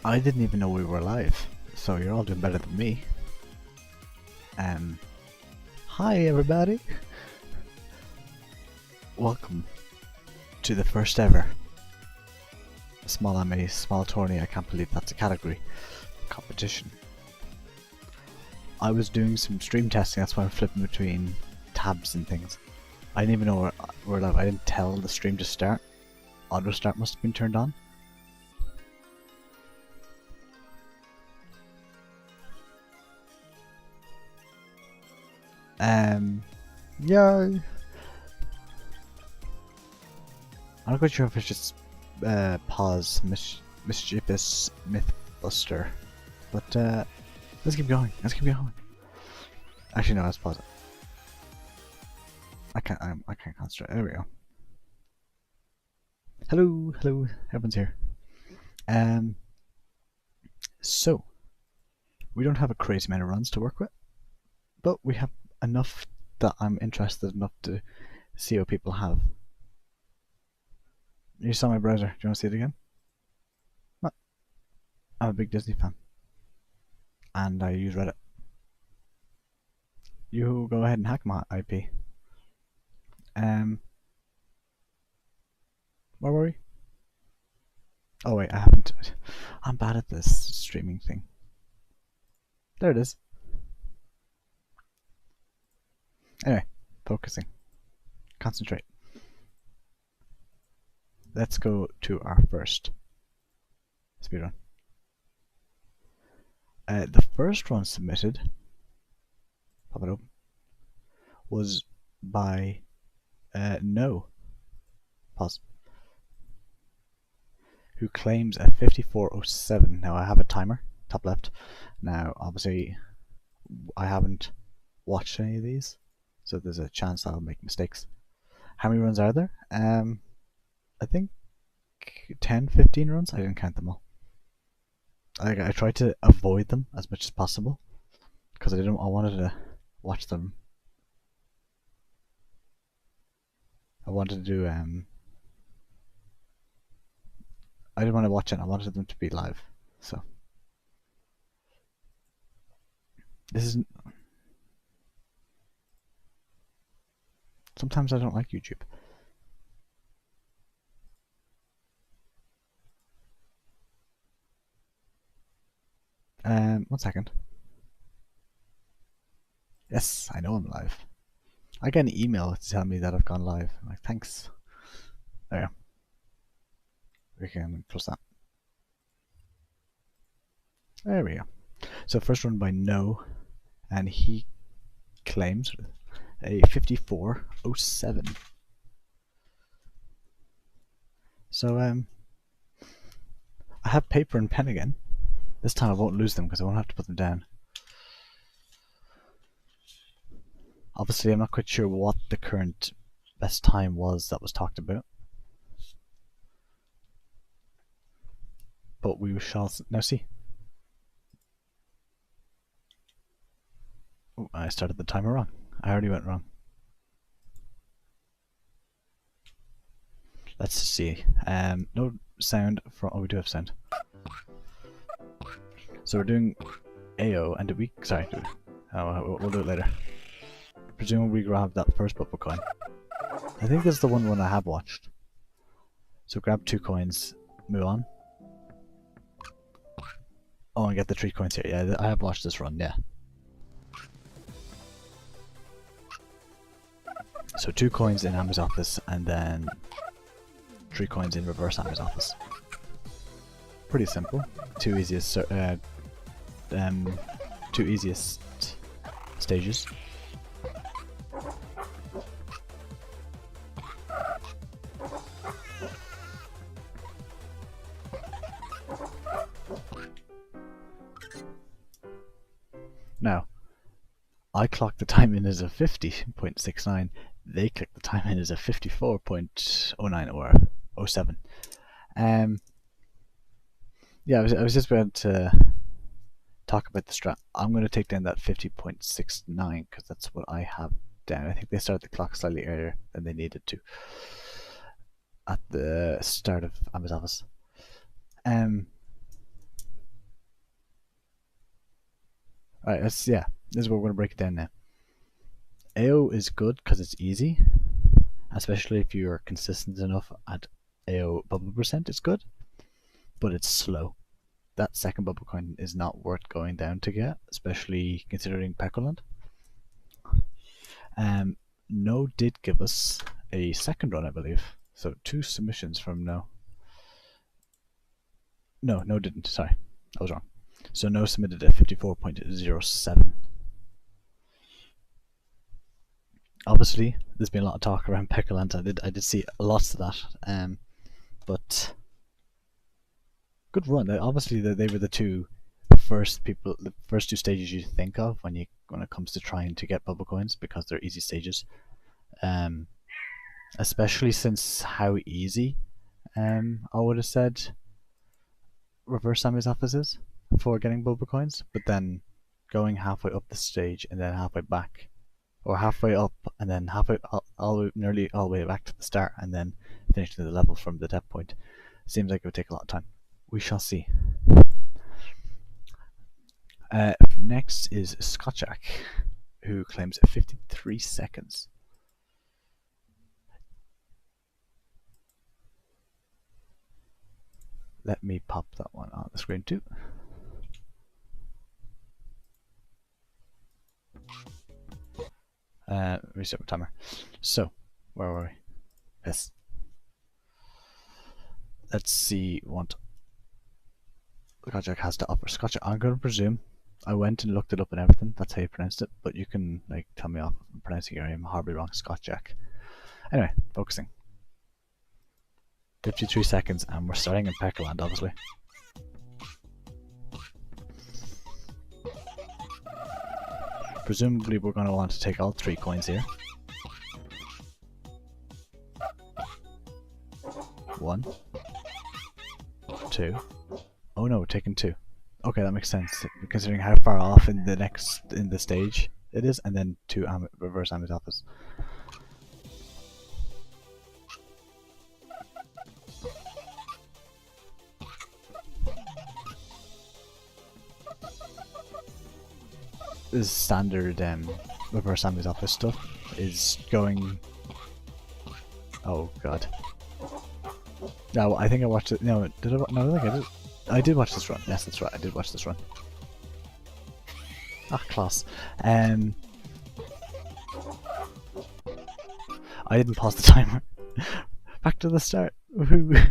I didn't even know we were live, so you're all doing better than me. Hi everybody! Welcome to the first ever Smol Ame Smol Tourney. I can't believe that's a category competition. I was doing some stream testing, that's why I'm flipping between tabs and things. I didn't even know we're live. I didn't tell the stream to start. Auto start must have been turned on. Yeah. I'm not quite sure if it's just pause mischievous mythbuster, but let's keep going. Let's keep going. Actually, no, let's pause it. I can't concentrate. There we go. Hello, hello. Everyone's here. So we don't have a crazy amount of runs to work with, but we have enough that I'm interested enough to see what people have. You saw my browser. Do you want to see it again? No. I'm a big Disney fan, and I use Reddit. You go ahead and hack my IP. Where were we? Oh wait, I haven't. I'm bad at this streaming thing. There it is. Anyway, focusing. Concentrate. Let's go to our first speedrun. The first one submitted, pop it open, was by No. Pause. Who claims a 54:07. Now I have a timer, top left. Now obviously I haven't watched any of these, so there's a chance I'll make mistakes. How many runs are there? I think 10, 15 runs. I didn't count them all. I tried to avoid them as much as possible because I wanted to watch them. I wanted to do I didn't want to watch it. I wanted them to be live. So this isn't. Sometimes I don't like YouTube. One second. Yes, I know I'm live. I get an email to tell me that I've gone live. I'm like, thanks. There. We can close that. There we go. So first run by No, and he claims a 54:07. So I have paper and pen again. This time I won't lose them because I won't have to put them down. Obviously I'm not quite sure what the current best time was that was talked about, but we shall now see. Oh, I started the timer wrong. I already went wrong. Let's see. No sound from. Oh, we do have sound. So we're doing AO, and did we? Sorry, we'll do it later. Presumably we grab that first purple coin. I think this is the one I have watched. So grab 2 coins, move on. Oh, and get the 3 coins here. Yeah, I have watched this run. Yeah. So 2 coins in Ame's office, and then 3 coins in reverse Ame's office. Pretty simple. 2 easiest stages. Now, I clocked the time in as a 50.69. They clicked the time in as a 54.09 or 07. Yeah, I was just about to talk about the strat. I'm going to take down that 50.69 because that's what I have down. I think they started the clock slightly earlier than they needed to at the start of Ame's office. Alright, this is where we're going to break it down now. AO is good because it's easy, especially if you're consistent enough at AO bubble percent, it's good, but it's slow. That second bubble coin is not worth going down to get, especially considering Pekoland. No did give us a second run, I believe. So 2 submissions from No. No didn't. Sorry, I was wrong. So No submitted a 54.07. Obviously, there's been a lot of talk around Pekoland. I did see lots of that. But good run. Obviously, they were the first 2 stages you think of when it comes to trying to get bubble coins, because they're easy stages. Especially since how easy I would have said reverse Sammy's office is for getting bubble coins, but then going halfway up the stage and then halfway back, or halfway up and then halfway nearly all the way back to the start, and then finishing the level from the depth point, seems like it would take a lot of time. We shall see. Next is Scotchak, who claims 53 seconds. Let me pop that one on the screen too. Reset my timer. So, where were we? Yes. Let's see what Scotchak has to offer. Scotchak, I'm going to presume. I went and looked it up and everything. That's how you pronounced it, but you can tell me off I'm pronouncing your name horribly wrong. Scotchak. Anyway, focusing. 53 seconds, and we're starting in Pekoland, obviously. Presumably, we're going to want to take all 3 coins here. 1, 2. Oh no, we're taking 2. Okay, that makes sense considering how far off in the stage it is, and then 2 reverse Ame's office. This standard reverse Ame's office stuff is going. Oh god. No, I think I watched it. No, did I? No, I think I did. I did watch this run. Yes, that's right. I did watch this run. Ah, class. I didn't pause the timer. Back to the start. I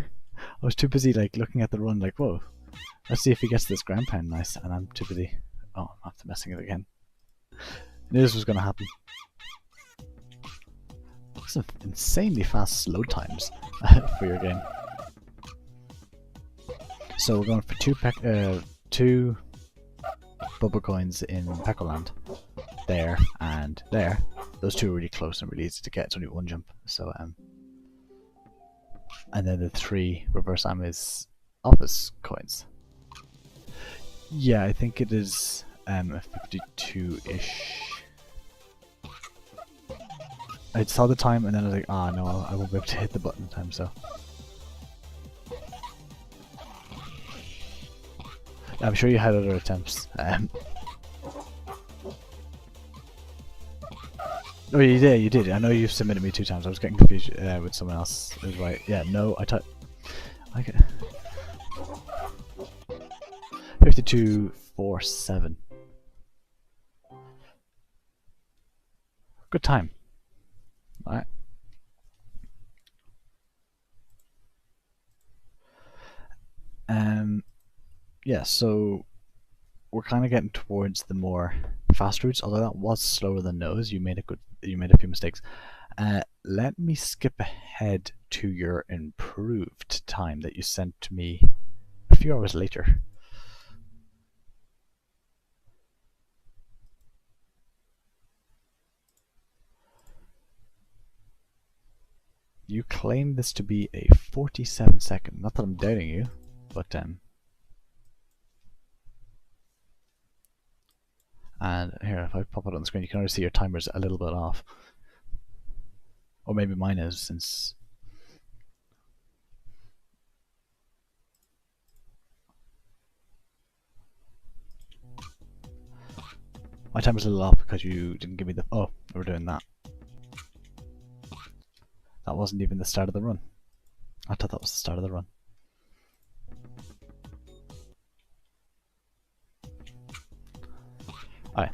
was too busy looking at the run. Whoa. Let's see if he gets this ground pound nice. And I'm too busy. Oh, I'm after messing it again. I knew this was going to happen. Some insanely fast slow times for your game. So we're going for 2 bubble coins in Pekoland. There and there. Those 2 are really close and really easy to get. It's only 1 jump. So and then the 3 reverse Ame's office coins. Yeah, I think it is a 52-ish. I saw the time and then I was like, ah, no, I won't be able to hit the button in time, so. I'm sure you had other attempts. Oh, you did. I know you've submitted me 2 times. I was getting confused with someone else. It was right. Yeah, no, I thought. Okay. 52.47. Good time. Alright. Yeah, so we're kind of getting towards the more fast routes, although that was slower than No's. You made a few mistakes. Let me skip ahead to your improved time that you sent to me a few hours later. You claim this to be a 47-second. Not that I'm doubting you, but and here, if I pop it on the screen, you can already see your timer's a little bit off. Or maybe mine is, since. My timer's a little off because you didn't give me the... Oh, we're doing that. That wasn't even the start of the run. I thought that was the start of the run. Alright.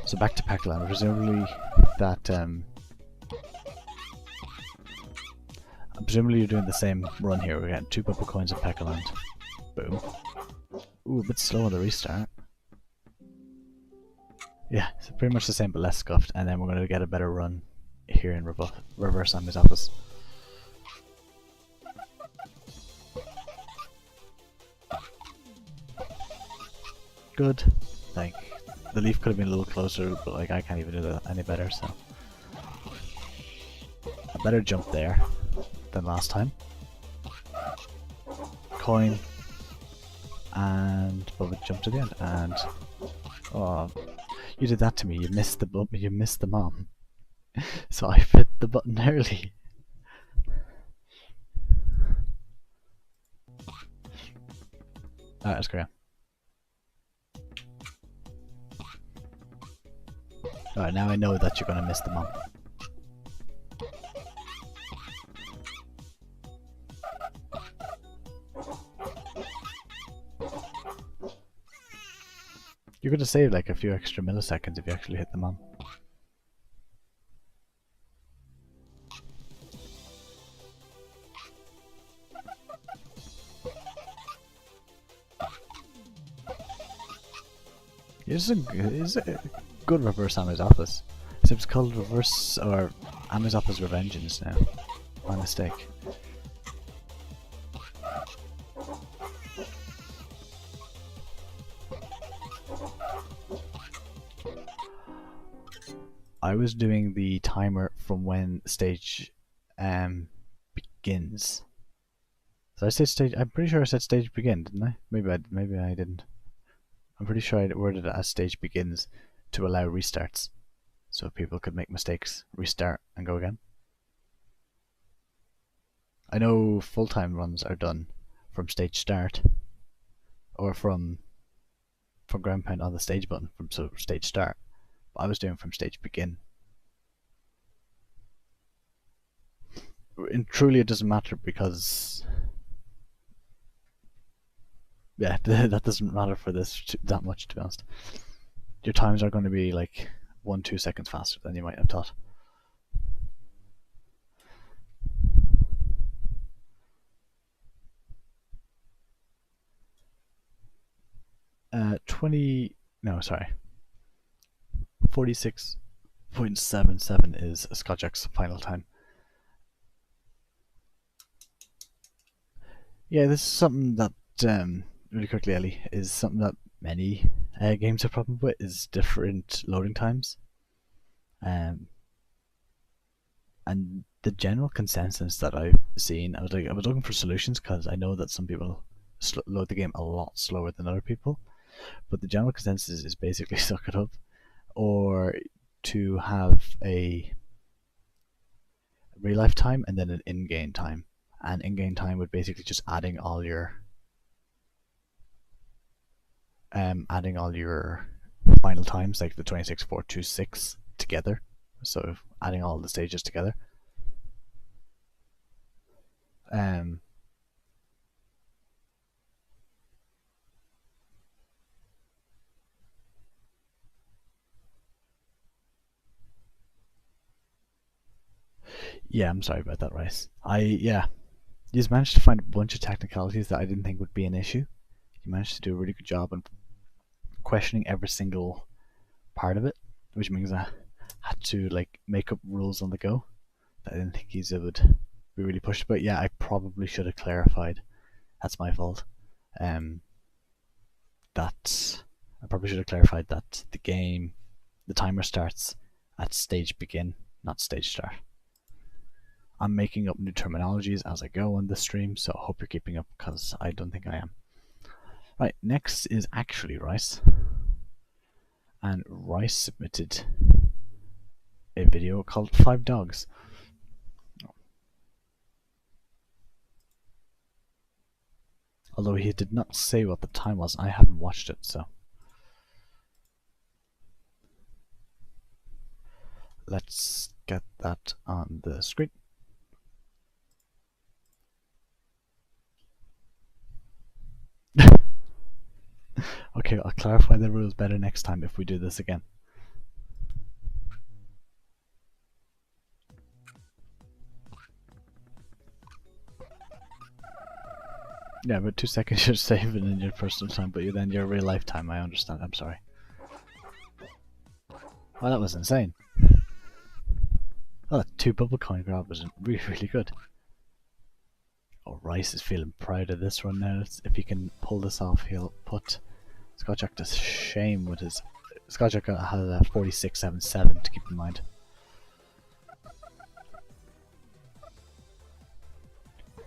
So back to Pac-Land. Presumably that... presumably you're doing the same run here. We're getting 2 purple coins of Pac-Land. Boom. Ooh, a bit slow on the restart. Yeah, it's pretty much the same but less scuffed, and then we're going to get a better run here in reverse Ame's office. Good. Like, the leaf could have been a little closer, but like I can't even do that any better, so. A better jump there than last time. Coin. And Bubba jump to the end, and... Oh, you did that to me, you missed the mom. So I hit the button early. Alright, let's go on. Alright, now I know that you're gonna miss the mom. You're gonna save like a few extra milliseconds if you actually hit the mom. It's a good reverse Ame's office. Except it's called reverse or Ame's office revengeance now. My mistake. I was doing the timer from when stage begins. So I said stage. I'm pretty sure I said stage begin, didn't I? Maybe I didn't. I'm pretty sure I worded it as stage begins to allow restarts, so people could make mistakes, restart, and go again. I know full-time runs are done from stage start, or from ground pound on the stage button from stage start. But I was doing from stage begin. And truly, it doesn't matter because, yeah, that doesn't matter for this that much, to be honest. Your times are going to be like 1-2 seconds faster than you might have thought. 46.77 is Skotchek's final time. Yeah, this is something that, really quickly, Ellie, is something that many games have problem with, is different loading times. And the general consensus that I've seen, I was looking for solutions because I know that some people load the game a lot slower than other people, but the general consensus is basically suck it up, or to have a real life time and then an in-game time. And in-game time would basically just adding all your final times, like the 26.426 together. So adding all the stages together. Yeah, I'm sorry about that, Rice. You just managed to find a bunch of technicalities that I didn't think would be an issue. You managed to do a really good job on questioning every single part of it, which means I had to like make up rules on the go that I didn't think you would be really pushed. But yeah, I probably should have clarified. That's my fault. That I probably should have clarified that the timer starts at stage begin, not stage start. I'm making up new terminologies as I go on this stream, so I hope you're keeping up because I don't think I am. Right, next is actually Rice. And Rice submitted a video called 5 Dogs. Although he did not say what the time was, I haven't watched it, so. Let's get that on the screen. Okay, I'll clarify the rules better next time if we do this again. Yeah, but 2 seconds you're saving in your personal time, but then your real life time, I understand. I'm sorry. Well, that was insane. Oh, that 2 bubble coin grab was really, really good. Oh, Rice is feeling proud of this run now. If he can pull this off, he'll put Scotchak to shame with his... Scotchak has a 46.77 to keep in mind.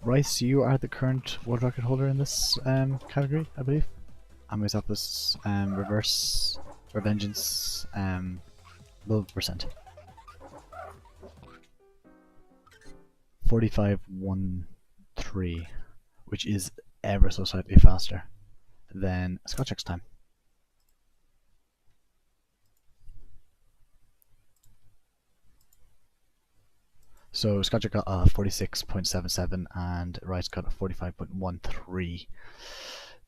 Rice, you are the current world record holder in this category, I believe. Ame Smol reverse revengeance build percent. 45.13, which is ever so slightly faster than Scotchak's time. So Scotchak got a 46.77 and Rice got a 45.13.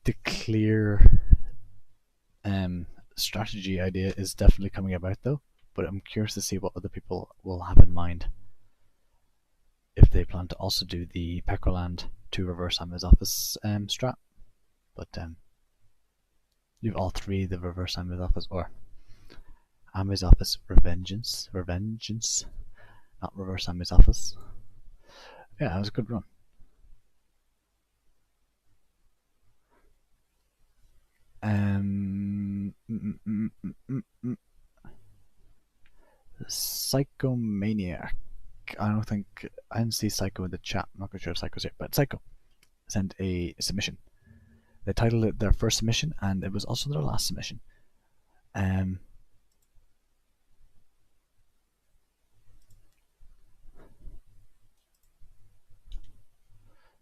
The clear strategy idea is definitely coming about though, but I'm curious to see what other people will have in mind if they plan to also do the Peckroland to reverse Ame's office strat. But you have all 3 the reverse Ame's office, or Ame's office revengeance, not reverse Ame's office. Yeah, it was a good run. Psychomaniac. I didn't see Psycho in the chat. I'm not quite sure if Psycho's here, but Psycho sent a submission. They titled it their first submission, and it was also their last submission.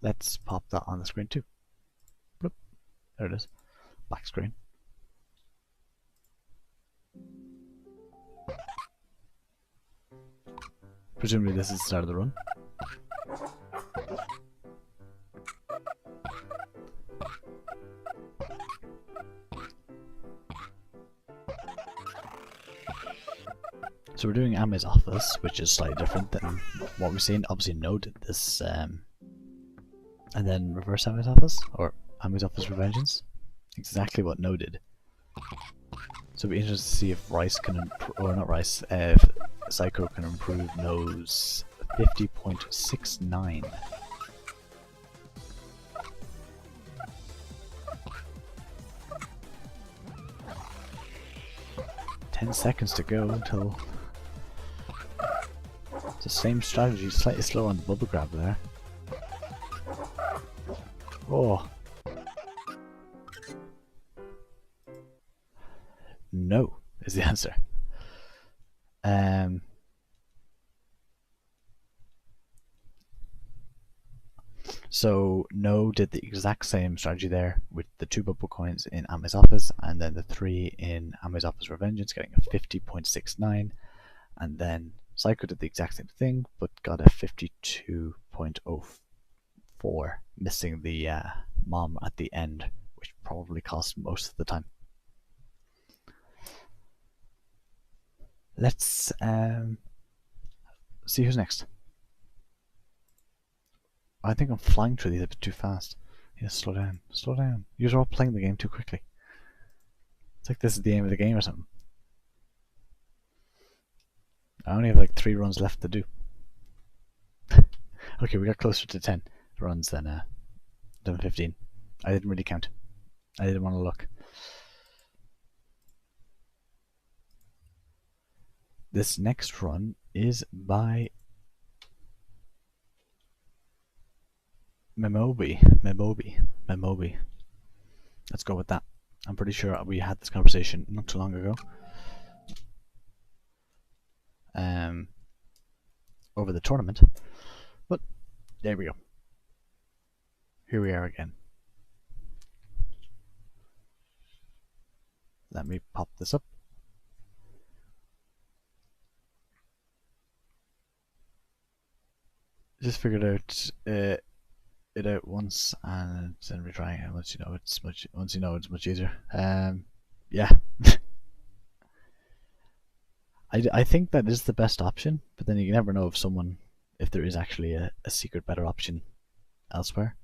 Let's pop that on the screen too. Bloop. There it is. Black screen. Presumably this is the start of the run. So we're doing Ame's office, which is slightly different than what we've seen. Obviously No did this, and then reverse Ame's office, or Ame's office revengeance. Exactly what No did. So it'll be interesting to see if Rice can, or not Rice, if Psycho can improve No's 50.69. "10 seconds to go until..." It's the same strategy, slightly slower on the bubble grab there. Oh! No is the answer. So No did the exact same strategy there with the 2 bubble coins in Ame's office, and then the 3 in Ame's office revengeance, getting a 50.69, and then Psycho did the exact same thing but got a 52.04, missing the mom at the end, which probably cost most of the time. Let's see who's next. I think I'm flying through these a bit too fast. Yeah, slow down. Slow down. You're all playing the game too quickly. It's like this is the aim of the game or something. I only have like 3 runs left to do. Okay, we got closer to 10 runs than 15. I didn't really count. I didn't want to look. This next run is by Memobi. Let's go with that. I'm pretty sure we had this conversation not too long ago. Over the tournament. But there we go. Here we are again. Let me pop this up. just figured out it out once and then retrying it once you know it's much easier. Yeah. I think that is the best option, but then you never know if there is actually a secret better option elsewhere.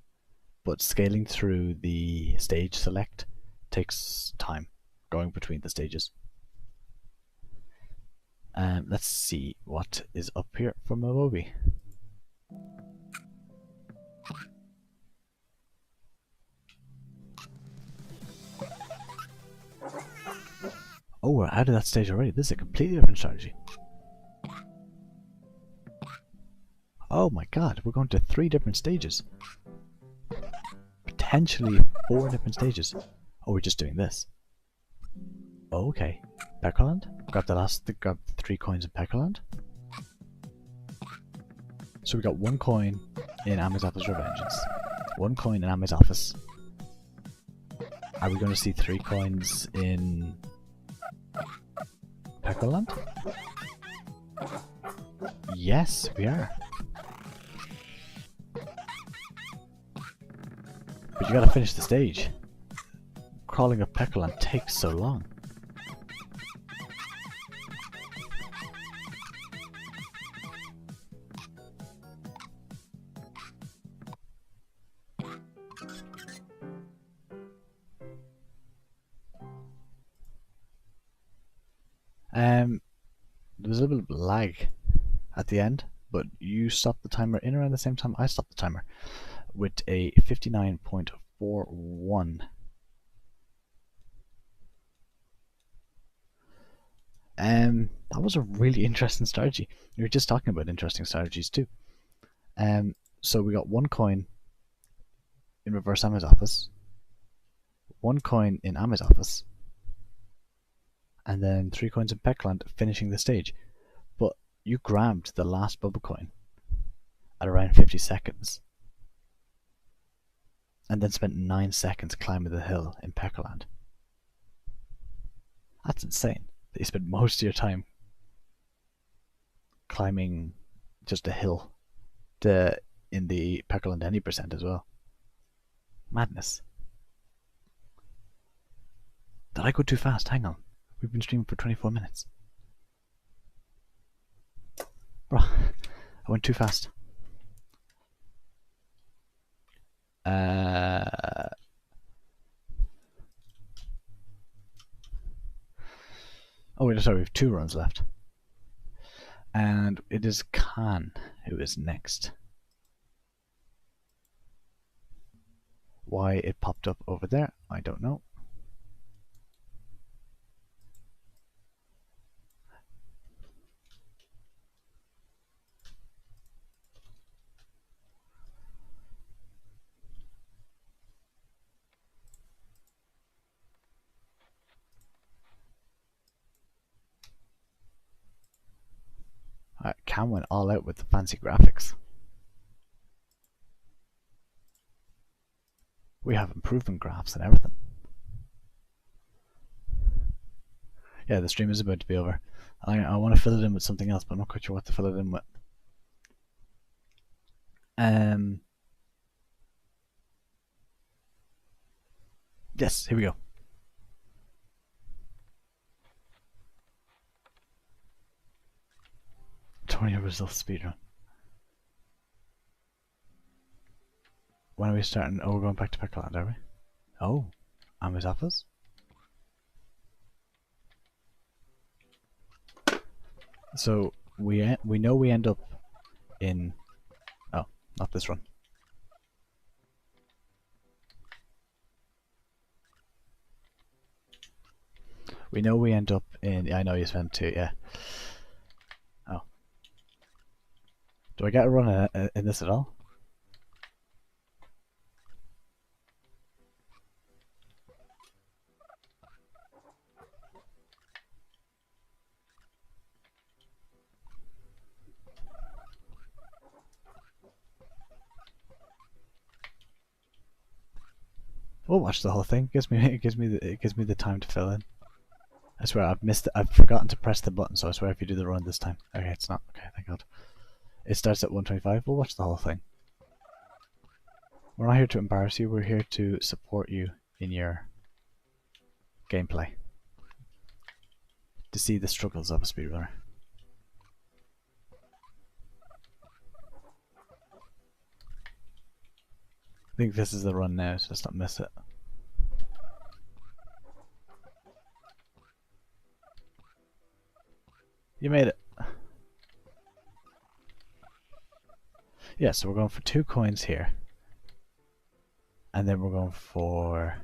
But scaling through the stage select takes time going between the stages. Let's see what is up here for Momobi. Oh, we're out of that stage already. This is a completely different strategy. Oh my god, we're going to 3 different stages. Potentially 4 different stages. Oh, we're just doing this. Oh, okay. Peckerland? Grab the 3 coins in Peckerland. So we got 1 coin in Ame's Office Revengeance. 1 coin in Ame's Office. Are we going to see 3 coins in Peckerland? Yes, we are. But you gotta finish the stage. Crawling up Peckerland takes so long. There was a little bit of lag at the end, but you stopped the timer in around the same time I stopped the timer with a 59.41. That was a really interesting strategy. We were just talking about interesting strategies too. So we got 1 coin in Reverse Ame's Office, 1 coin in Ame's Office, and then 3 coins in Peckerland, finishing the stage. But you grabbed the last bubble coin at around 50 seconds, and then spent 9 seconds climbing the hill in Peckerland. That's insane. That you spent most of your time climbing just a hill in the Peckerland any percent as well. Madness. Did I go too fast? Hang on. We've been streaming for 24 minutes. Bro, I went too fast. Oh wait, sorry, we have 2 runs left. And it is Khan who is next. Why it popped up over there, I don't know. Cam went all out with the fancy graphics. We have improvement graphs and everything. Yeah, the stream is about to be over. I want to fill it in with something else, but I'm not quite sure what to fill it in with. Yes, here we go. Tourney results speedrun. When are we starting? Oh, we're going back to Peckerland, are we? Oh, Ame's Office? So we know we end up in... Oh, not this run. We know we end up in... Yeah, I know you spent 2, yeah. Oh. Do I get a run in this at all? We'll watch the whole thing. It gives me the time to fill in. I swear I've forgotten to press the button, so I swear if you do the run this time. Okay, it's not. Okay, thank God. It starts at 125. We'll watch the whole thing. We're not here to embarrass you, we're here to support you in your gameplay. To see the struggles of a speedrunner. I think this is the run now, so let's not miss it. You made it. Yeah, so we're going for 2 coins here. And then we're going for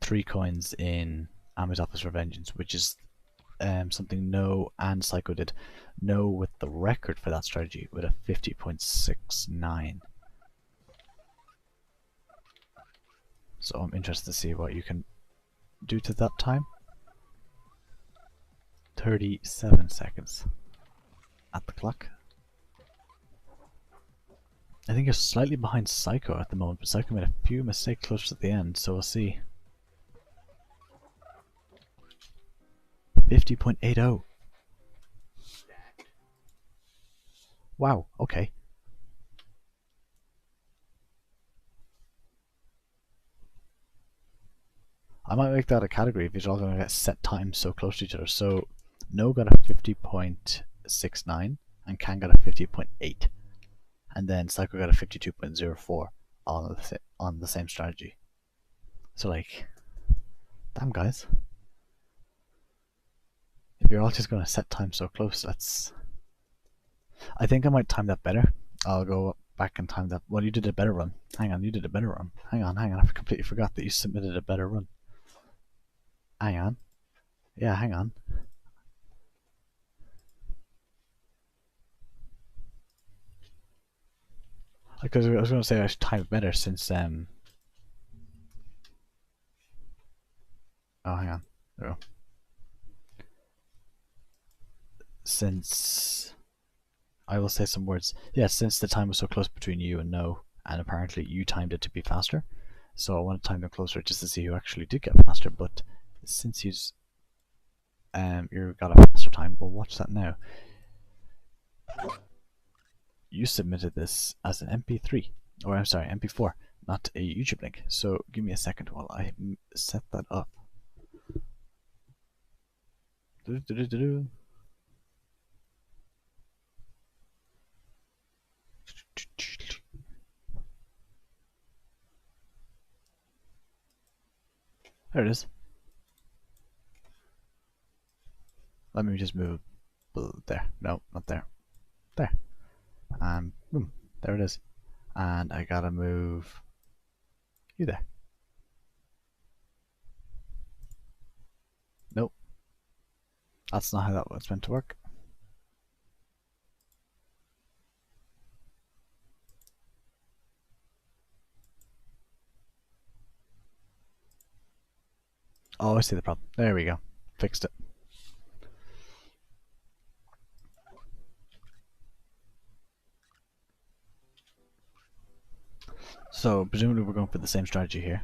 3 coins in Ame's Office for Vengeance, which is something No and Psycho did. No with the record for that strategy with a 50.69. So I'm interested to see what you can do to that time. 37 seconds at the clock. I think you're slightly behind Psycho at the moment, but Psycho made a few mistakes close to the end, so we'll see. 50.80. Wow, okay. I might make that a category if you're all going to get set times so close to each other. So, No got a 50.69 and Can got a 50.8. And then Psycho got a 52.04 on the same strategy. So like, damn guys. If you're all just going to set time so close, that's... I think I might time that better. I'll go back and time that. Well, you did a better run. Hang on, you did a better run. Hang on, I completely forgot that you submitted a better run. Hang on. Yeah, hang on. Because I was going to say I should time it better since oh, hang on. There we go. Since I will say some words. Yeah, since the time was so close between you and No, and apparently you timed it to be faster, so I want to time them closer just to see who actually did get faster. But since you got a faster time, we'll watch that now. You submitted this as an MP3, or I'm sorry, MP4, not a YouTube link. So give me a second while I set that up. There it is. Let me just move there. No, not there. There. And boom, there it is. And I gotta move you there. Nope. That's not how that was meant to work. Oh, I see the problem. There we go. Fixed it. So, presumably we're going for the same strategy here.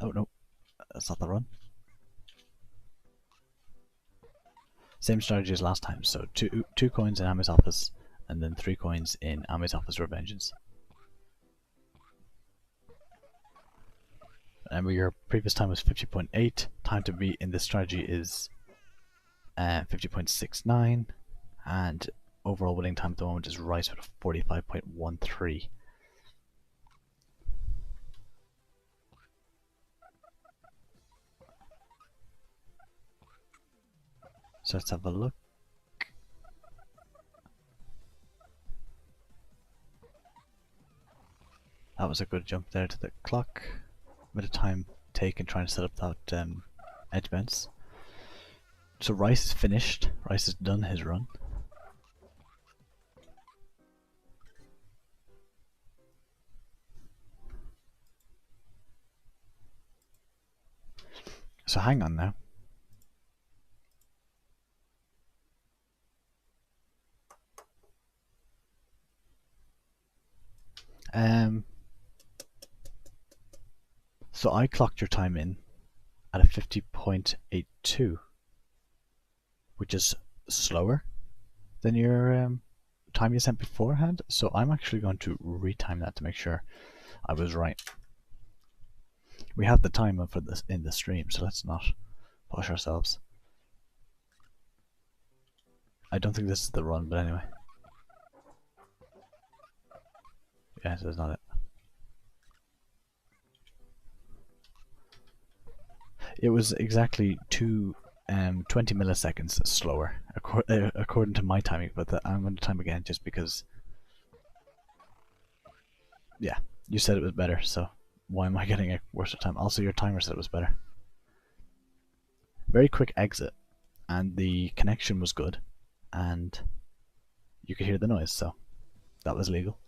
Oh, no. That's not the run. Same strategy as last time. So, two coins in Ame's Office, and then 3 coins in Ame's Office for Vengeance. And your previous time was 50.8. Time to beat in this strategy is 50.69. And overall winning time at the moment is Rice with a 45.13. So let's have a look. That was a good jump there to the clock. A bit of time taken trying to set up that edge bounce. So Rice is finished. Rice has done his run. So hang on now. So I clocked your time in at a 50.82, which is slower than your time you sent beforehand, so I'm actually going to retime that to make sure I was right. We have the timer for this in the stream, so let's not push ourselves. I don't think this is the run, but anyway. Yes, that's not it. It was exactly 20 milliseconds slower, according to my timing, but I'm going to time again just because, yeah, you said it was better, so why am I getting a worse time? Also, your timer said it was better. Very quick exit, and the connection was good, and you could hear the noise, so that was legal.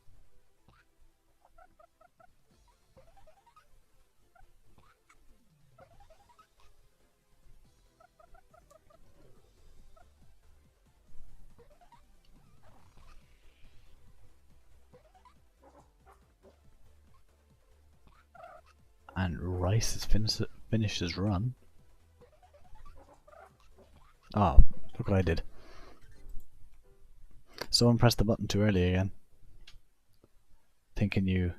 And Rice has finished his run. Oh, look what I did. Someone pressed the button too early again. Thinking you...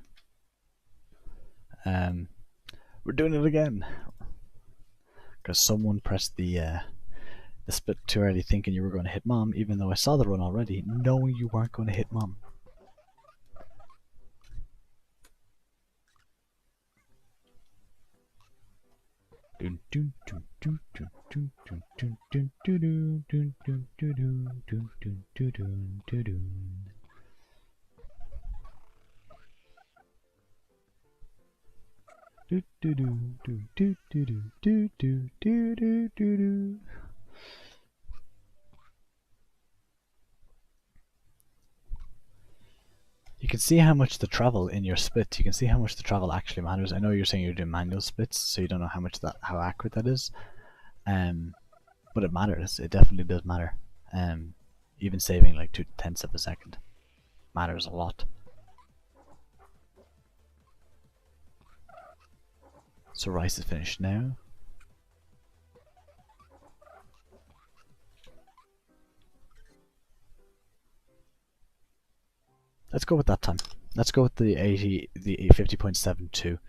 we're doing it again. Because someone pressed the split too early thinking you were going to hit mom, even though I saw the run already, knowing you weren't going to hit mom. You can see how much the travel in your split. You can see how much the travel actually matters. I know you're saying you're doing manual splits, so you don't know how accurate that is. But it matters. It definitely does matter. Even saving like 0.2 of a second matters a lot. So Rice is finished now. Let's go with that time. Let's go with the 50.72.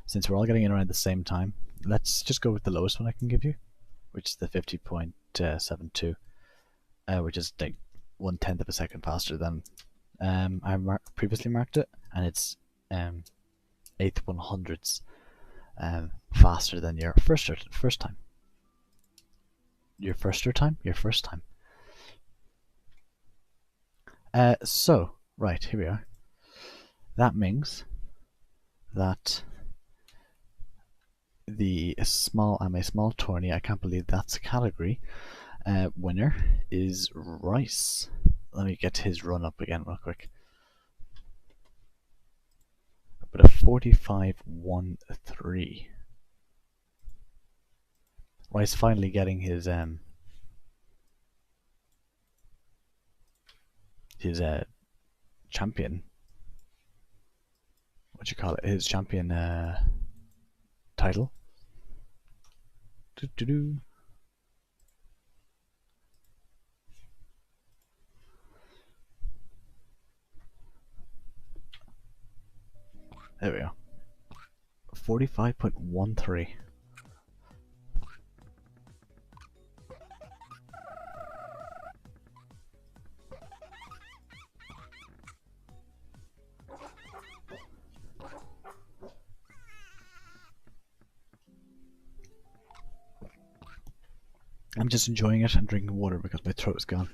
Since we're all getting in around the same time, let's just go with the lowest one I can give you, which is the 50.72, which is like 1/10 of a second faster than I previously marked it, and it's 8/100ths faster than your first time. Your first time. So right, here we are. That means that the Smol Ame Smol Tourney, I can't believe that's a category, winner is Rice. Let me get his run up again real quick. But a 45.13. Rice finally getting his champion. What you call it? His champion title. There we go. 45.13. I'm just enjoying it and drinking water because my throat is gone.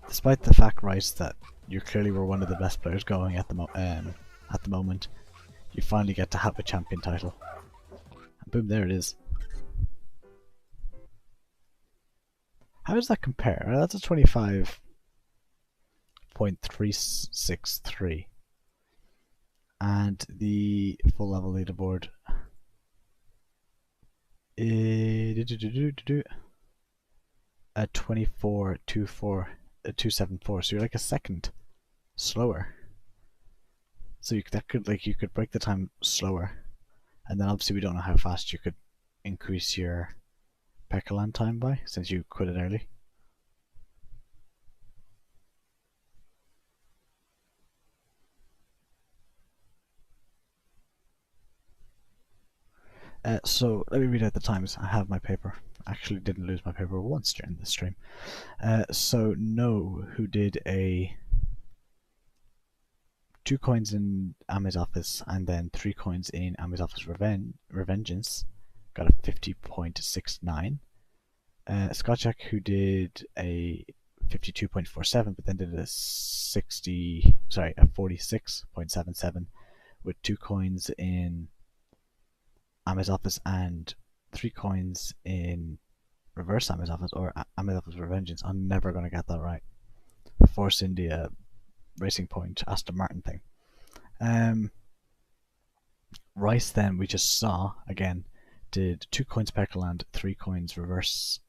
Despite the fact, Rice, that you clearly were one of the best players going at the moment, you finally get to have a champion title. And boom, there it is. How does that compare? That's a 25.363. And the full level leaderboard 274, so you're like a second slower. So you could break the time slower, and then obviously we don't know how fast you could increase your Pekkaland time by, since you quit it early. So let me read out the times. I have my paper. Actually didn't lose my paper once during the stream. So No, who did a 2 coins in Ame's office and then 3 coins in Ame's office Revengeance, got a 50.69. Scotchak, who did a 52.47 but then did a 46.77 with 2 coins in Ame's office and 3 coins in reverse Ame's office, or Ame's office Revengeance. I'm never going to get that right. Force India Racing Point Aston Martin thing. Rice, then, we just saw again, did 2 coins Pekkaland, 3 coins reverse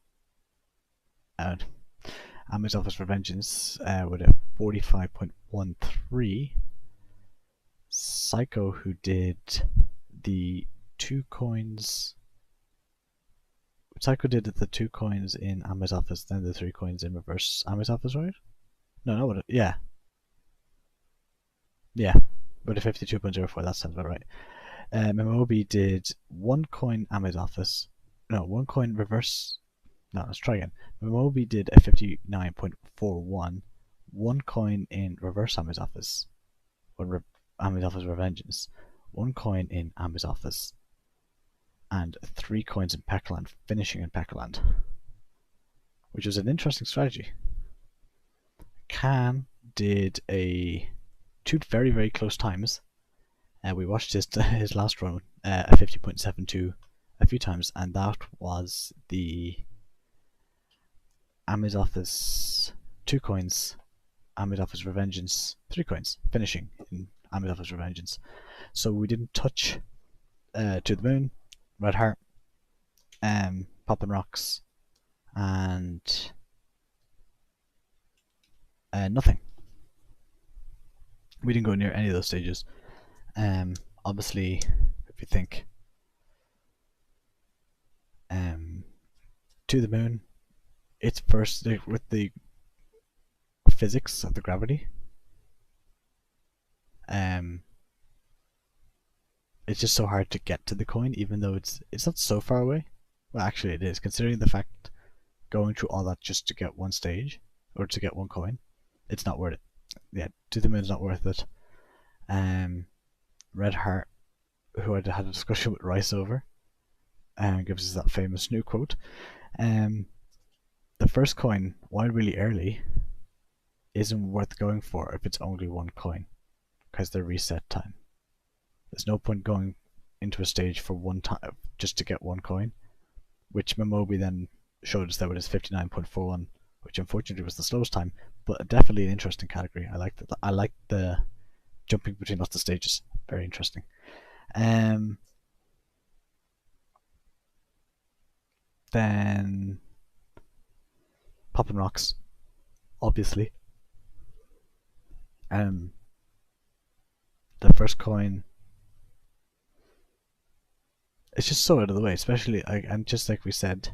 Ame's office Revengeance with a 45.13. Psycho, who did the 2 coins. Psycho did the 2 coins in Ame's office, then the 3 coins in reverse Ame's office, right? No, yeah. Yeah, with a 52.04, that sounds about right. Memobi did 1 coin Ame's office. No, 1 coin reverse. No, let's try again. Memobi did a 59.41. 1 coin in reverse Ame's office. Ame's office Revengeance. 1 coin in Ame's office. And 3 coins in Pekkaland, finishing in Pekkaland. Which was an interesting strategy. Khan did a 2 very, very close times. We watched his last run, a 50.72 a few times, and that was the Ame's office 2 coins, Ame's office Revengeance 3 coins, finishing in Ame's office Revengeance. So we didn't touch To the Moon, Red Heart, Poppin' Rocks, and nothing. We didn't go near any of those stages. Obviously, if you think To the Moon, it's first with the physics of the gravity. It's just so hard to get to the coin, even though it's not so far away. Well, actually, it is, considering the fact going through all that just to get one stage or to get one coin. It's not worth it. Yeah, To the Moon's not worth it. Red Heart, who I had a discussion with Rice over, gives us that famous new quote. The first coin, while really early, isn't worth going for if it's only 1 coin, because they're reset time. There's no point going into a stage for 1 time just to get 1 coin, which Memobi then showed us that with his 59.41, which unfortunately was the slowest time, but definitely an interesting category. I liked the jumping between lots of stages. Very interesting. Then Poppin' Rocks, obviously. The first coin, it's just so out of the way, especially, and just like we said,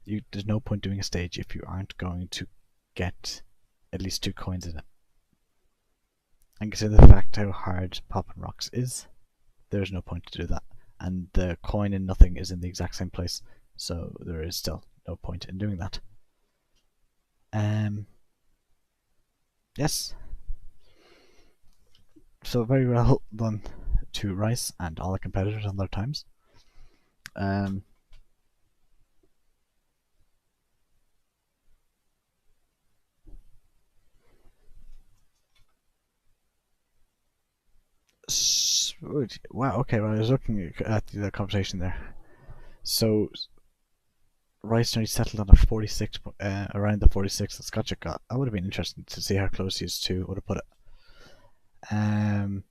there's no point doing a stage if you aren't going to get at least 2 coins in it. And consider the fact how hard Poppin' Rocks is, there's no point to do that. And the coin in nothing is in the exact same place, so there is still no point in doing that. Yes. So very well done to Rice and all the competitors on their times. Wow, okay, well, I was looking at the conversation there. So Rice nearly settled on a 46, around the 46 that Scotchik got. That would have been interesting to see how close he is to would have put it. I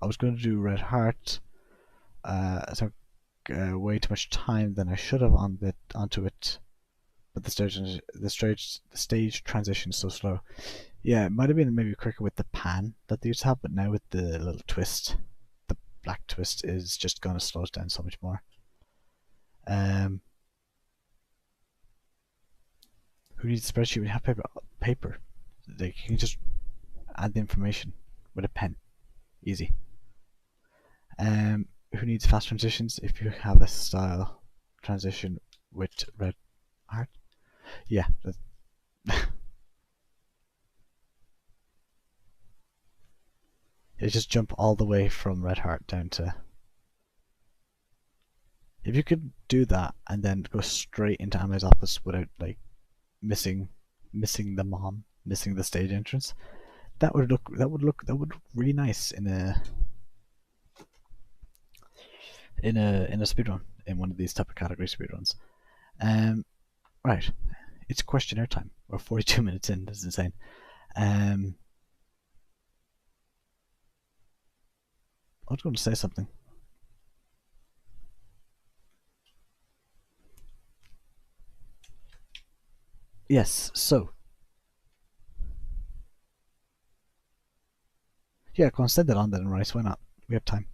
was going to do Red Heart. So way too much time than I should have onto it. But the stage transition is so slow. Yeah, it might have been maybe quicker with the pan that they used to have, but now with the little twist, the black twist is just going to slow us down so much more. Who needs a spreadsheet when you have paper? Like, you can just add the information with a pen. Easy. Who needs fast transitions? If you have a style transition with red heart. Yeah. You just jump all the way from red heart down to. If you could do that and then go straight into Ame's office without like missing the mom, missing the stage entrance, that would look really nice in a speedrun, in one of these type of category speedruns. Right, it's questionnaire time. We're 42 minutes in. This is insane. I was going to say something. Yes, so. Yeah, go on, send it on then, Rice. Why not? We have time.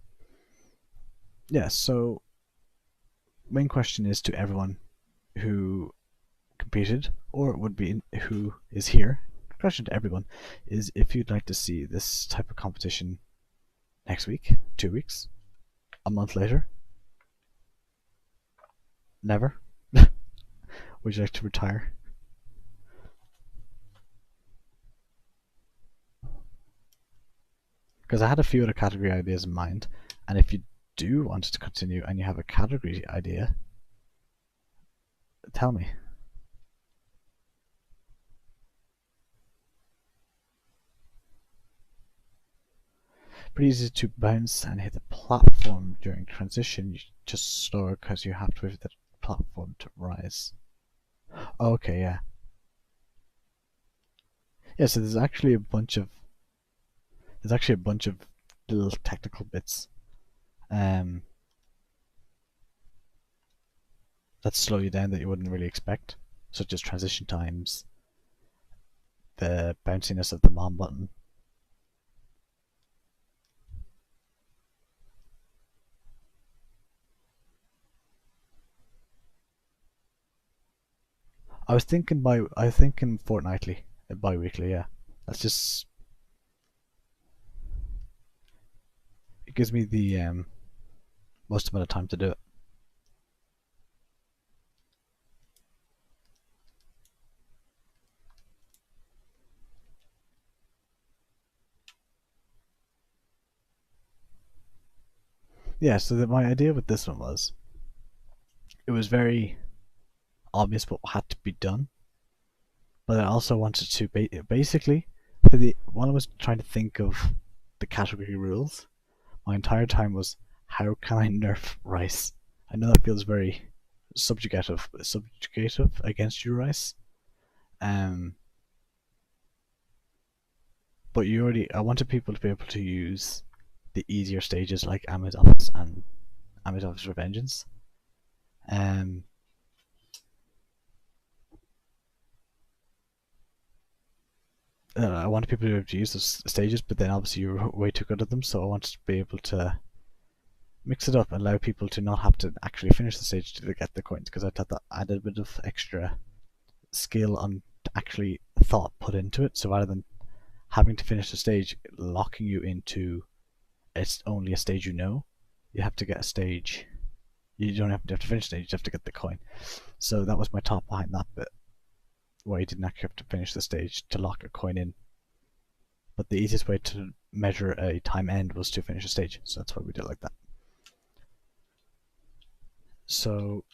Yeah, so. Main question is to everyone who competed, or it would be who is here. Question to everyone is if you'd like to see this type of competition next week, 2 weeks, a month later. Never. Would you like to retire? Because I had a few other category ideas in mind, and if you do want to continue and you have a category idea, tell me. Pretty easy to bounce and hit the platform during transition. You just slower because you have to wait for the platform to rise. Okay, yeah. Yeah, so there's actually a bunch of little technical bits that slow you down that you wouldn't really expect, such as transition times, the bounciness of the mom button. I was thinking fortnightly, bi-weekly, yeah. That's just, it gives me the most amount of time to do it. Yeah, so my idea with this one was, it was very obvious what had to be done, but I also wanted to basically, while I was trying to think of the category rules, my entire time was, how can I nerf Rice? I know that feels very subjugative against you, Rice. But I wanted people to be able to use the easier stages like Ame's Office and Ame's Office Revengeance. I wanted people to be able to use those stages, but then obviously you're way too good at them, so I wanted to be able to mix it up and allow people to not have to actually finish the stage to get the coins, because I thought that added a bit of extra skill and actually thought put into it. So rather than having to finish the stage locking you into it's only a stage you have to get a stage. You don't have to finish the stage, you have to get the coin. So that was my thought behind that bit, where you didn't actually have to finish the stage to lock a coin in. But the easiest way to measure a time end was to finish a stage, so that's why we did it like that. So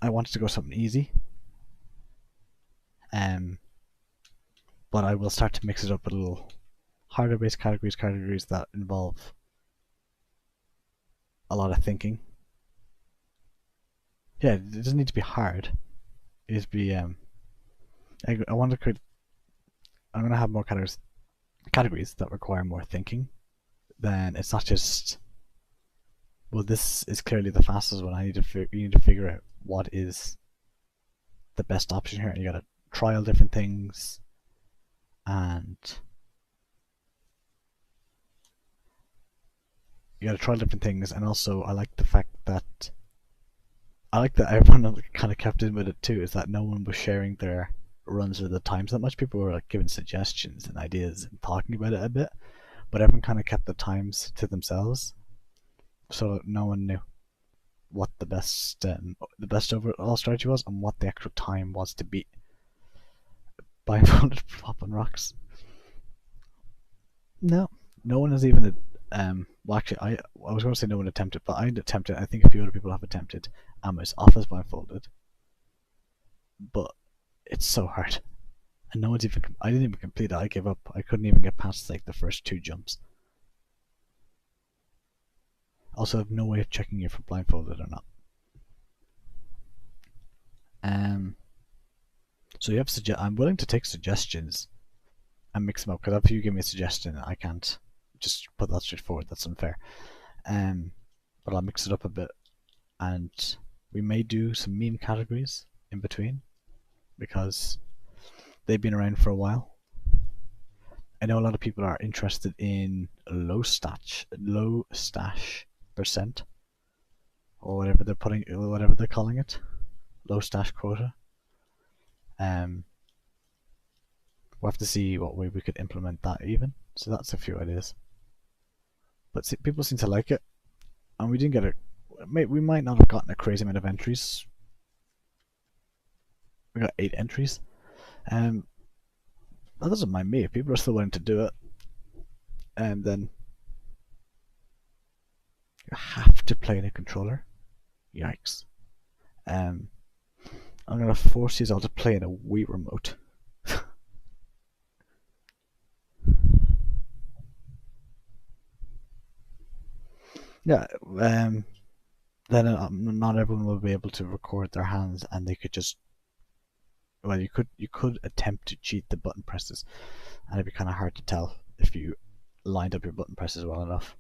I wanted to go something easy, but I will start to mix it up a little. Harder based categories that involve a lot of thinking. Yeah, it doesn't need to be hard. It needs to be I want to create. I'm going to have more categories that require more thinking. Then it's not just well, this is clearly the fastest one. You need to figure out what is the best option here, and you gotta trial different things, and also I like the fact that everyone kind of kept in with it too. Is that no one was sharing their runs or the times that much. People were like giving suggestions and ideas and talking about it a bit, but everyone kind of kept the times to themselves, so no one knew what the best overall strategy was and what the actual time was to beat blindfolded flopping rocks. No, no one has even. Well, actually, I was going to say no one attempted, but I attempted. I think a few other people have attempted Amos Office blindfolded, but it's so hard, and no one's even. I didn't even complete it. I gave up. I couldn't even get past like the first 2 jumps. Also, I have no way of checking if you're blindfolded or not. So you have I'm willing to take suggestions and mix them up, because if you give me a suggestion, I can't just put that straight forward. That's unfair. But I'll mix it up a bit, and we may do some meme categories in between because they've been around for a while. I know a lot of people are interested in low stash percent, or whatever they're calling it, low stash quota. We'll have to see what way we could implement that even. So that's a few ideas. But people seem to like it, and we didn't get a. We might not have gotten a crazy amount of entries. We got 8 entries. That doesn't mind me. If people are still willing to do it, and then you have to play in a controller. Yikes. I'm gonna force you all to play in a Wii remote. Yeah. Then not everyone will be able to record their hands, and they could just. Well, you could attempt to cheat the button presses, and it'd be kind of hard to tell if you lined up your button presses well enough.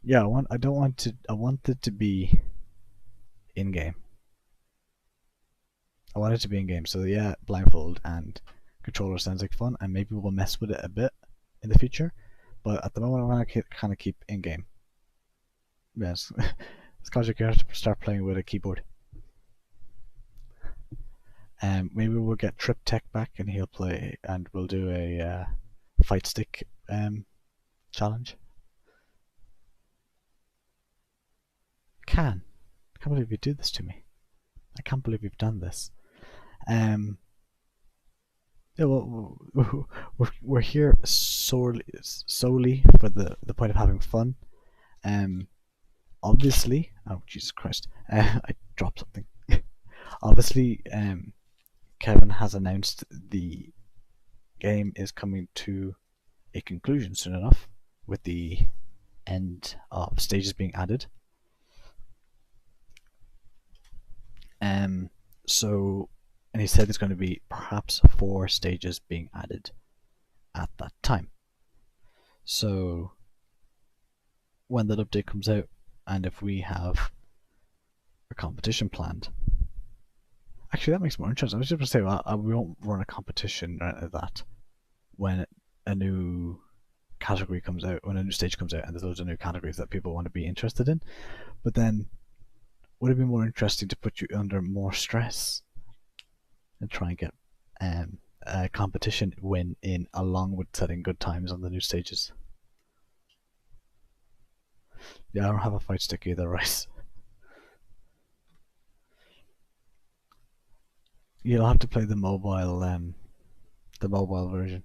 Yeah, I want it to be in game. I want it to be in game. So yeah, blindfold and controller sounds like fun, and maybe we'll mess with it a bit in the future. But at the moment, I want to kind of keep in game. Yes, it's because you have to start playing with a keyboard. Maybe we'll get Trip Tech back, and he'll play, and we'll do a fight stick challenge. I can't believe you do this to me. I can't believe you've done this. Yeah, well, we're here solely for the point of having fun. Obviously, oh Jesus Christ, I dropped something. Obviously, Kevin has announced the game is coming to a conclusion soon enough, with the end of stages being added. So, and he said there's going to be perhaps 4 stages being added at that time. So, when that update comes out, and if we have a competition planned, actually that makes it more interesting. I was just going to say, well, we won't run a competition or anything like that when a new category comes out, when a new stage comes out, and there's loads of new categories that people want to be interested in. But then, would it be more interesting to put you under more stress and try and get a competition win in, along with setting good times on the new stages? Yeah, I don't have a fight stick either, Rice. You'll have to play the mobile version.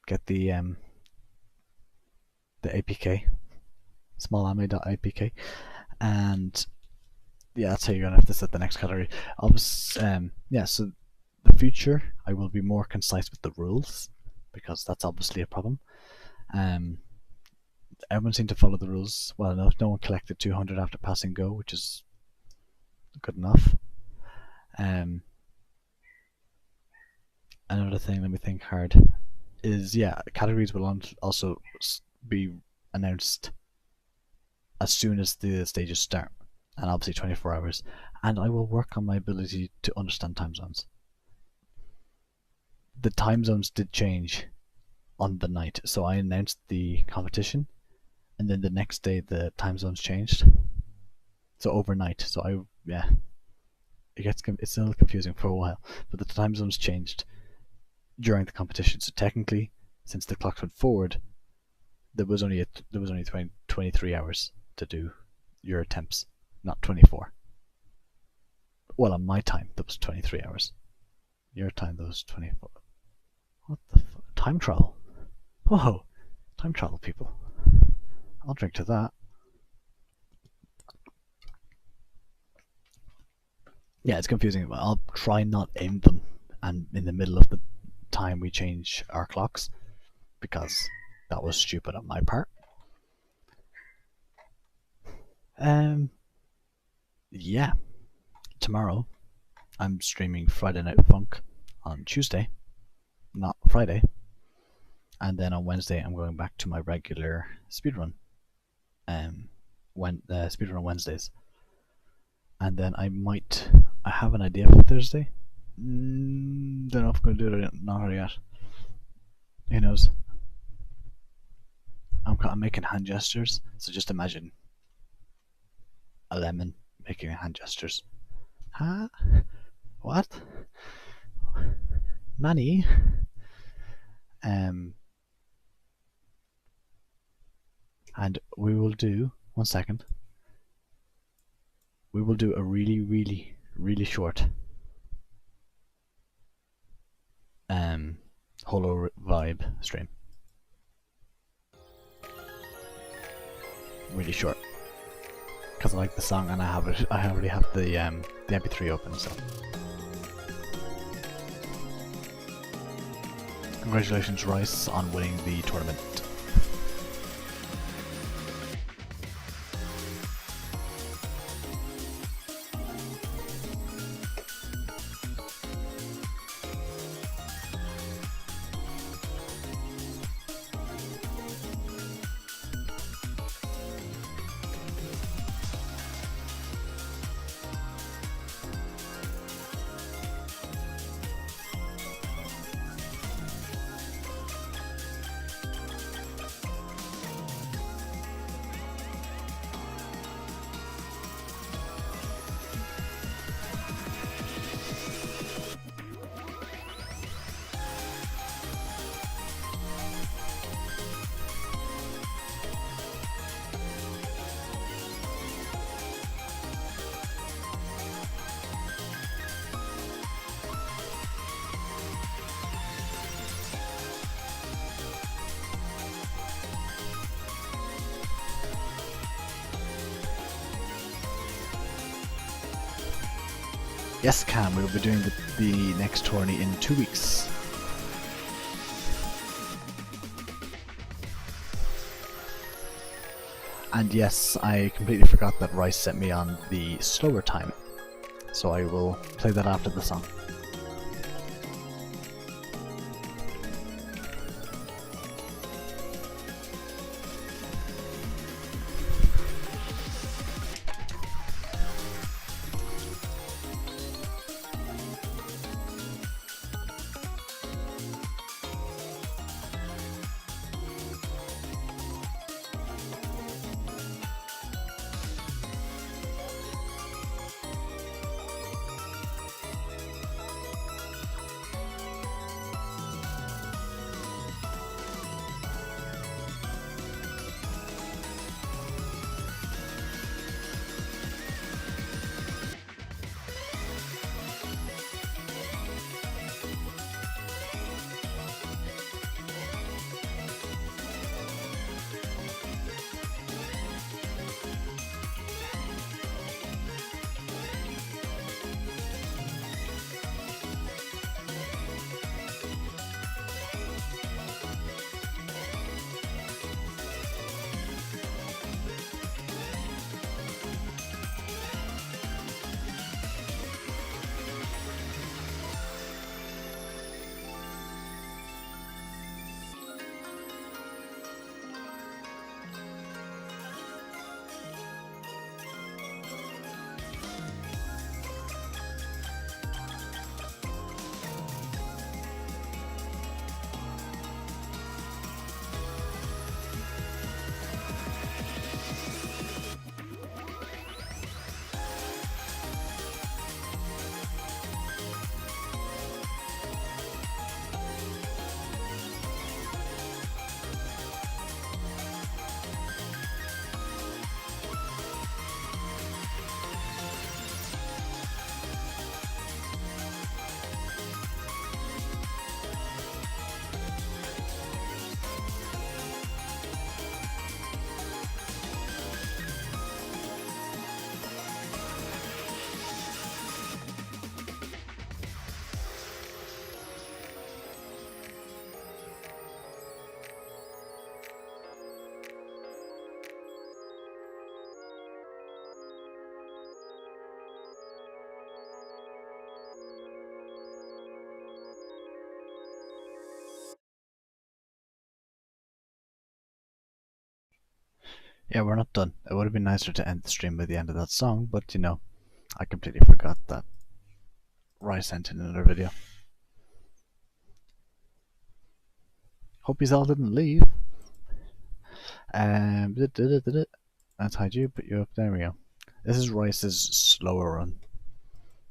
Get the APK, smolame.apk, and yeah, that's how you're gonna have to set the next category. Yeah, so the future I will be more concise with the rules, because that's obviously a problem. Everyone seemed to follow the rules well enough. No one collected 200 after passing go, which is good enough. Another thing, let me think hard. is, yeah, categories will also be announced as soon as the stages start, and obviously 24 hours. And I will work on my ability to understand time zones. The time zones did change on the night, so I announced the competition, and then the next day the time zones changed. So overnight, so it's still confusing for a while, but the time zones changed during the competition. So technically, since the clocks went forward, there was only 23 hours to do your attempts, not 24. Well, on my time, there was 23 hours. Your time, there was 24. What the fuck? Time travel? Whoa! Time travel, people. I'll drink to that. Yeah, it's confusing. I'll try not aim them and in the middle of the time we change our clocks, because that was stupid on my part. Yeah. Tomorrow, I'm streaming Friday Night Funk on Tuesday, not Friday. And then on Wednesday, I'm going back to my regular speedrun. Speedrun on Wednesdays. And then I have an idea for Thursday. Don't know if I'm going to do it or not yet. Who knows? I'm making hand gestures, so just imagine a lemon making hand gestures. Huh? What? Manny? And we will do, 1 second, we will do a really, really, really short Holo Vibe stream. Really short. Because I like the song and I already have the MP3 open, so. Congratulations, Rice, on winning the tournament. Yes, Cam, we'll be doing the next tourney in 2 weeks. And yes, I completely forgot that Rice sent me on the slower time, so I will play that after the song. Yeah, we're not done. It would have been nicer to end the stream by the end of that song, but you know, I completely forgot that Rice sent in another video. Hope he's all didn't leave. That's hide you, put you up. There we go. This is Rice's slower run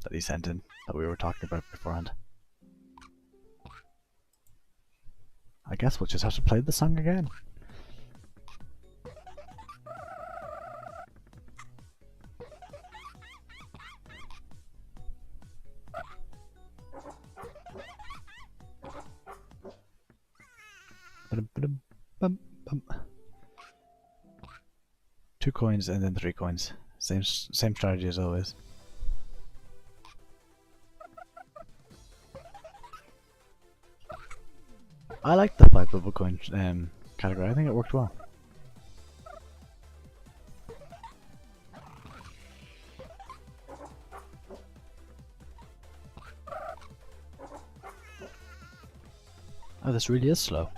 that he sent in that we were talking about beforehand. I guess we'll just have to play the song again. Two coins and then 3 coins. Same strategy as always. I like the 5 bubble coin category. I think it worked well. Oh, this really is slow.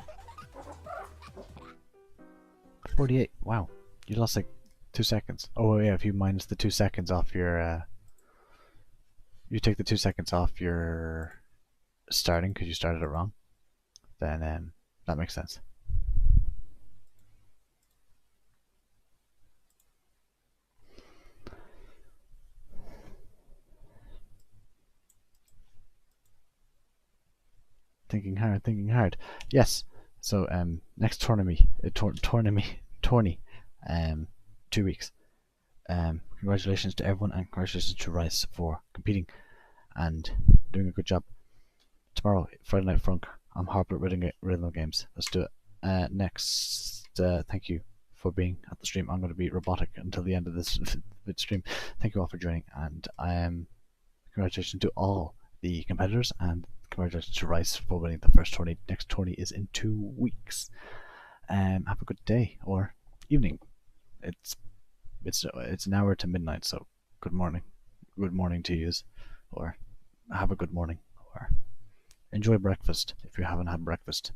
48. Wow, you lost like 2 seconds. Oh yeah, if you minus the 2 seconds off your, you take the 2 seconds off your starting because you started it wrong, then that makes sense. Thinking hard, thinking hard. Yes. So next tourney, 2 weeks. Congratulations to everyone and congratulations to Rice for competing and doing a good job. Tomorrow, Friday Night Funk. I'm horrible at rhythm games. Let's do it. Next, thank you for being at the stream. I'm going to be robotic until the end of this stream. Thank you all for joining, and congratulations to all the competitors, and congratulations to Rice for winning the first tourney. Next tourney is in 2 weeks. Have a good day or evening. It's an hour to midnight, so good morning. Good morning to yous, or have a good morning, or enjoy breakfast if you haven't had breakfast.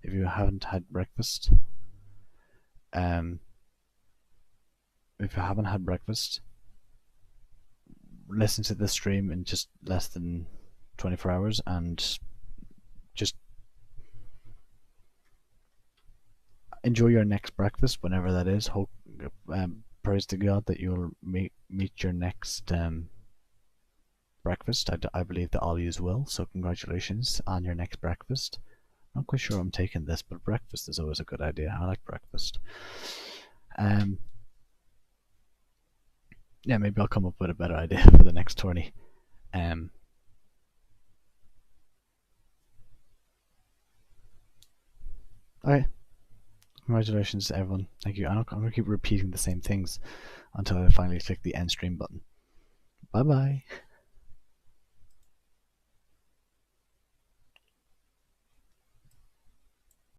If you haven't had breakfast, listen to this stream in just less than 24 hours and just enjoy your next breakfast whenever that is. Hope, praise to God that you'll meet your next breakfast. I believe that all yous will, so congratulations on your next breakfast. Not quite sure I'm taking this, but breakfast is always a good idea. I like breakfast. Yeah, maybe I'll come up with a better idea for the next tourney. Okay. Congratulations to everyone. Thank you. I'm going to keep repeating the same things until I finally click the end stream button. Bye bye.